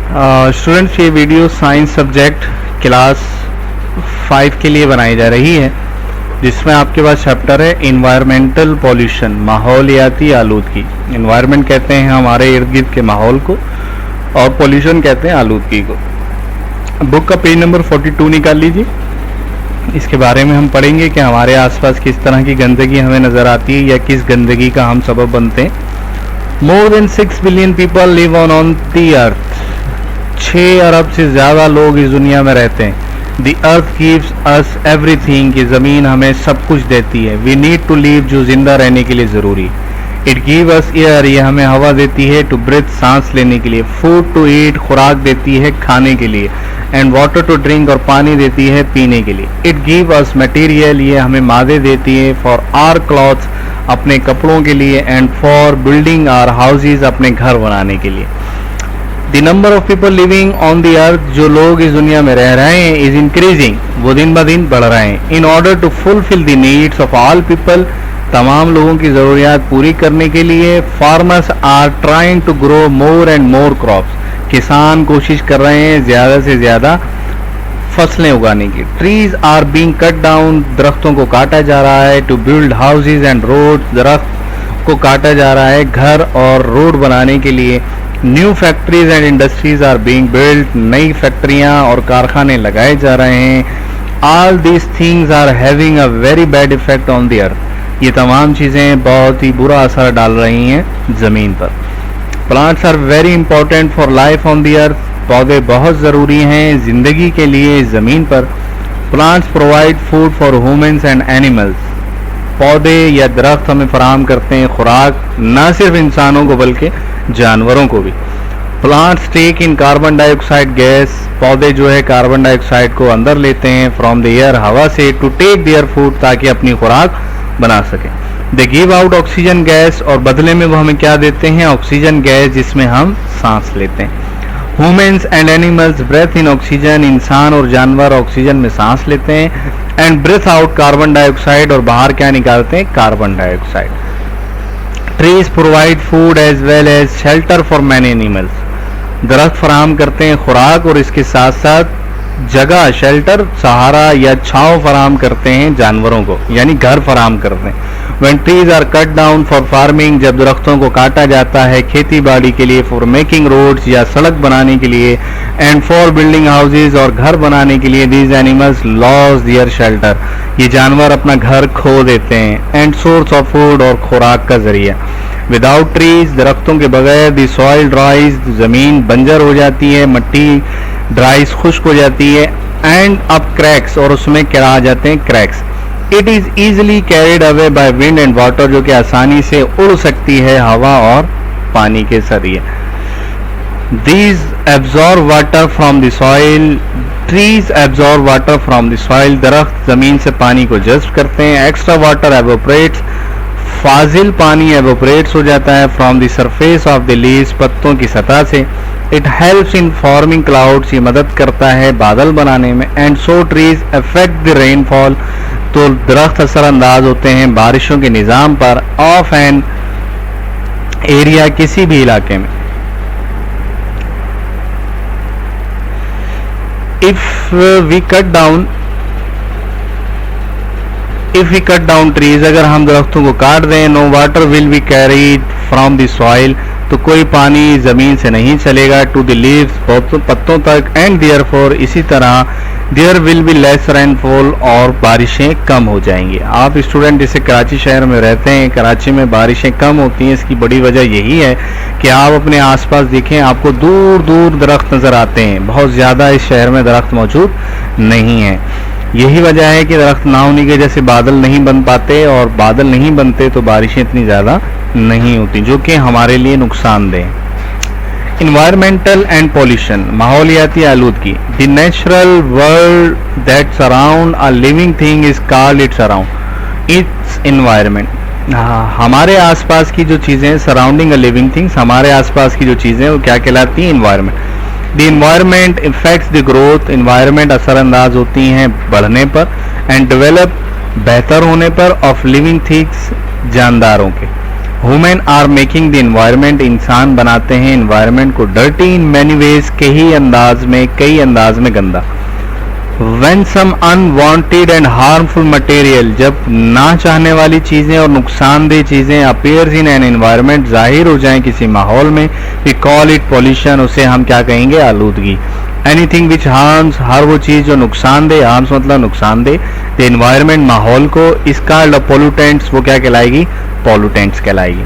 Students, ये video science subject class 5 के लिए बनाई जा रही है, जिसमें आपके पास चैप्टर है इन्वायरमेंटल पॉल्यूशन, माहौलियाती आलूदगी। इन्वायरमेंट कहते हैं हमारे इर्द गिर्द के माहौल को, और पॉल्यूशन कहते हैं आलूदगी को। बुक का पेज नंबर 42 निकाल लीजिए। इसके बारे में हम पढ़ेंगे कि हमारे आसपास किस तरह की गंदगी हमें नज़र आती है या किस गंदगी का हम सबब बनते हैं। More than 6 billion people live on the earth. 6 अरब से ज़्यादा लोग इस दुनिया में रहते हैं। दी अर्थ गिव्स अस एवरीथिंग, कि ज़मीन हमें सब कुछ देती है। वी नीड टू लिव, जो जिंदा रहने के लिए ज़रूरी है। इट गिव अस एयर, ये हमें हवा देती है। टू ब्रीथ, सांस लेने के लिए। फूड टू ईट, खुराक देती है खाने के लिए। एंड वाटर टू ड्रिंक, और पानी देती है पीने के लिए। इट गिव अस मटेरियल, ये हमें मादे देती है। फॉर आर क्लॉथ्स, अपने कपड़ों के लिए। And for building or houses, अपने घर बनाने के लिए। The number of people living on the earth, जो लोग इस दुनिया में रह रहे हैं, इज इंक्रीजिंग, वो दिन ब दिन बढ़ रहे हैं। In order to fulfil the needs of all people, तमाम लोगों की ज़रूरियात पूरी करने के लिए। Farmers are trying to grow more and more crops, किसान कोशिश कर रहे हैं ज़्यादा से ज़्यादा फसलें उगाने की। Trees are being cut down, दरख्तों को काटा जा रहा है। To build houses and road, दरख्त को काटा जा रहा है घर और रोड बनाने के लिए। New factories and industries are being build, नई फैक्ट्रियां और कारखाने लगाए जा रहे हैं। All these things are having a very bad effect on the earth, ये तमाम चीज़ें बहुत ही बुरा असर डाल रही हैं ज़मीन पर। Plants are very important for life on the earth, पौधे बहुत ज़रूरी हैं ज़िंदगी के लिए ज़मीन पर। Plants provide food for humans and animals, पौधे या दरख्त हमें फराहम करते हैं खुराक, न सिर्फ इंसानों को बल्कि जानवरों को भी। प्लांट्स टेक इन कार्बन डाइऑक्साइड गैस, पौधे जो है कार्बन डाइऑक्साइड को अंदर लेते हैं फ्रॉम द एयर, हवा से। टू टेक देयर फूड, ताकि अपनी खुराक बना सकें। They give out oxygen gas, और बदले में वो हमें क्या देते हैं? ऑक्सीजन गैस, जिसमें हम सांस लेते हैं। Humans and animals breathe in oxygen, इंसान और जानवर ऑक्सीजन में सांस लेते हैं। And breathe out carbon dioxide, और बाहर क्या निकालते हैं? Carbon dioxide. Trees provide food as well as shelter for many animals, दरख्त फराहम करते हैं खुराक और इसके साथ साथ जगह, शेल्टर, सहारा या छांव फराहम करते हैं जानवरों को, यानी घर फराहम करते हैं। When trees are cut down for farming, जब दरख्तों को काटा जाता है खेती बाड़ी के लिए। फॉर मेकिंग रोड्स, या सड़क बनाने के लिए। एंड फॉर बिल्डिंग हाउसेज, और घर बनाने के लिए। These animals lose their shelter, ये जानवर अपना घर खो देते हैं। एंड सोर्स ऑफ फूड, और खुराक का जरिया। विदाउट ट्रीज, दरख्तों के बगैर, द सॉइल ड्राइज, जमीन बंजर हो जाती है, मिट्टी ड्राइज, खुश्क हो जाती है। एंड अप क्रैक्स, और उसमें क्या आ जाते हैं? Cracks. It is easily carried away by wind and water, जो कि आसानी से उड़ सकती है हवा और पानी के जरिए। These absorb water from the soil, trees absorb water from the soil, दरख्त जमीन से पानी को जज्ब करते हैं। एक्स्ट्रा वाटर एवोपरेट्स, फाजिल पानी एवोपरेट्स हो जाता है from the surface of the leaves, पत्तों की सतह से। It helps in forming clouds, ये मदद करता है बादल बनाने में। And so trees affect the rainfall, तो दरख्त असरअंदाज होते हैं बारिशों के निज़ाम पर। ऑफ एन एरिया, किसी भी इलाके में। If we cut down trees, अगर हम दरख्तों को काट दें, no water will be carried from the soil, तो कोई पानी जमीन से नहीं चलेगा टू द लीव्स, पत्तों तक। एंड देयरफॉर, इसी तरह there will be less rainfall, और बारिशें कम हो जाएंगी। आप स्टूडेंट जैसे कराची शहर में रहते हैं, कराची में बारिशें कम होती हैं। इसकी बड़ी वजह यही है कि आप अपने आसपास देखें, आपको दूर दूर दरख्त नज़र आते हैं, बहुत ज़्यादा इस शहर में दरख्त मौजूद नहीं है। यही वजह है कि दरख्त ना होने की वजह से बादल नहीं बन पाते, और बादल नहीं बनते तो बारिशें इतनी ज़्यादा नहीं होती, जो कि हमारे लिए नुकसानदेह। इन्वायरमेंटल एंड पॉल्यूशन, माहौलियाती आलूदगी। The natural world that surround a living thing is called its around its environment. हमारे आसपास की जो चीज़ें, सराउंडिंग अ लिविंग थिंग्स, हमारे आसपास की जो चीज़ें वो क्या कहलाती हैं? Environment. The environment effects the growth, environment असरअंदाज होती हैं बढ़ने पर। एंड डेवलप, बेहतर होने पर। ऑफ लिविंग थिंग्स, जानदारों के। Women are making the environment, इंसान बनाते हैं environment को dirty in many ways, कई अंदाज में गंदा। When some unwanted and harmful material, जब ना चाहने वाली चीज़ें और नुकसानदेह चीज़ें appears in an environment, जाहिर हो जाएं किसी माहौल में, we call it pollution, उसे हम क्या कहेंगे, आलूदगी। Anything which harms, हर वो चीज़ जो नुकसानदेह, harms मतलब नुकसानदेह, the environment माहौल को, इसका pollutants वो क्या कहलाएगी, pollutants कहलाएगी।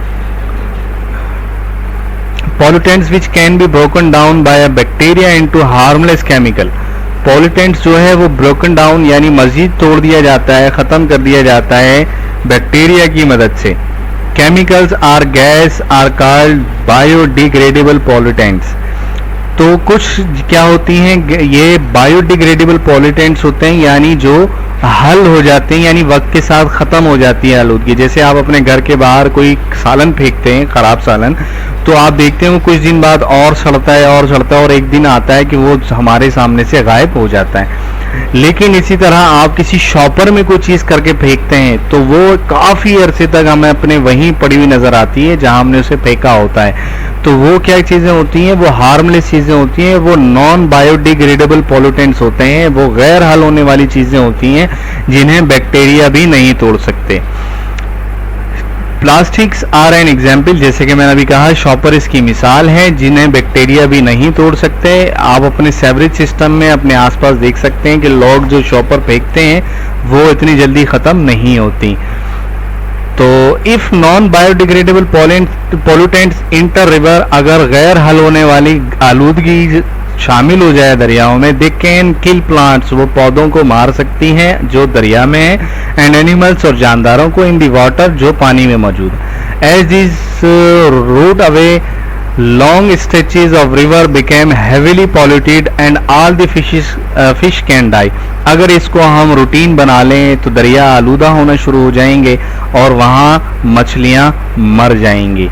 Pollutants which can be broken down by a bacteria into harmless chemical, pollutants जो है वो ब्रोकन डाउन यानी मजीद तोड़ दिया जाता है, ख़त्म कर दिया जाता है बैक्टीरिया की मदद से। Chemicals or gas are called biodegradable pollutants. तो कुछ क्या होती हैं, ये बायोडिग्रेडेबल पॉल्यूटेंट्स होते हैं यानी जो हल हो जाते हैं, यानी वक्त के साथ ख़त्म हो जाती है आलूदगी। जैसे आप अपने घर के बाहर कोई सालन फेंकते हैं, ख़राब सालन, तो आप देखते हैं वो कुछ दिन बाद और सड़ता है और एक दिन आता है कि वो हमारे सामने से गायब हो जाता है। लेकिन इसी तरह आप किसी शॉपर में कोई चीज़ करके फेंकते हैं तो वो काफ़ी अरसे तक हमें अपने वहीं पड़ी हुई नज़र आती है जहां हमने उसे फेंका होता है। तो वो क्या चीज़ें होती हैं, वो हार्मलेस चीज़ें होती हैं, वो नॉन बायोडिग्रेडेबल पॉल्यूटेंट्स होते हैं, वो गैर हल होने वाली चीज़ें होती हैं जिन्हें बैक्टीरिया भी नहीं तोड़ सकते। प्लास्टिक्स आर एन एग्जाम्पल, जैसे कि मैंने अभी कहा शॉपर इसकी मिसाल है, जिन्हें बैक्टीरिया भी नहीं तोड़ सकते। आप अपने सेवरेज सिस्टम में अपने आसपास देख सकते हैं कि लोग जो शॉपर फेंकते हैं वो इतनी जल्दी ख़त्म नहीं होती। तो if non biodegradable pollutants inter river, अगर गैर हल होने वाली आलूदगी शामिल हो जाए दरियाओं में, दे कैन किल प्लांट्स, वो पौधों को मार सकती हैं जो दरिया में है, एंड एनिमल्स और जानदारों को इन दी वाटर जो पानी में मौजूद। As this route away long stretches of river became heavily polluted and all the fish can die. अगर इसको हम रूटीन बना लें तो दरिया आलूदा होना शुरू हो जाएंगे और वहाँ मछलियाँ मर जाएंगी।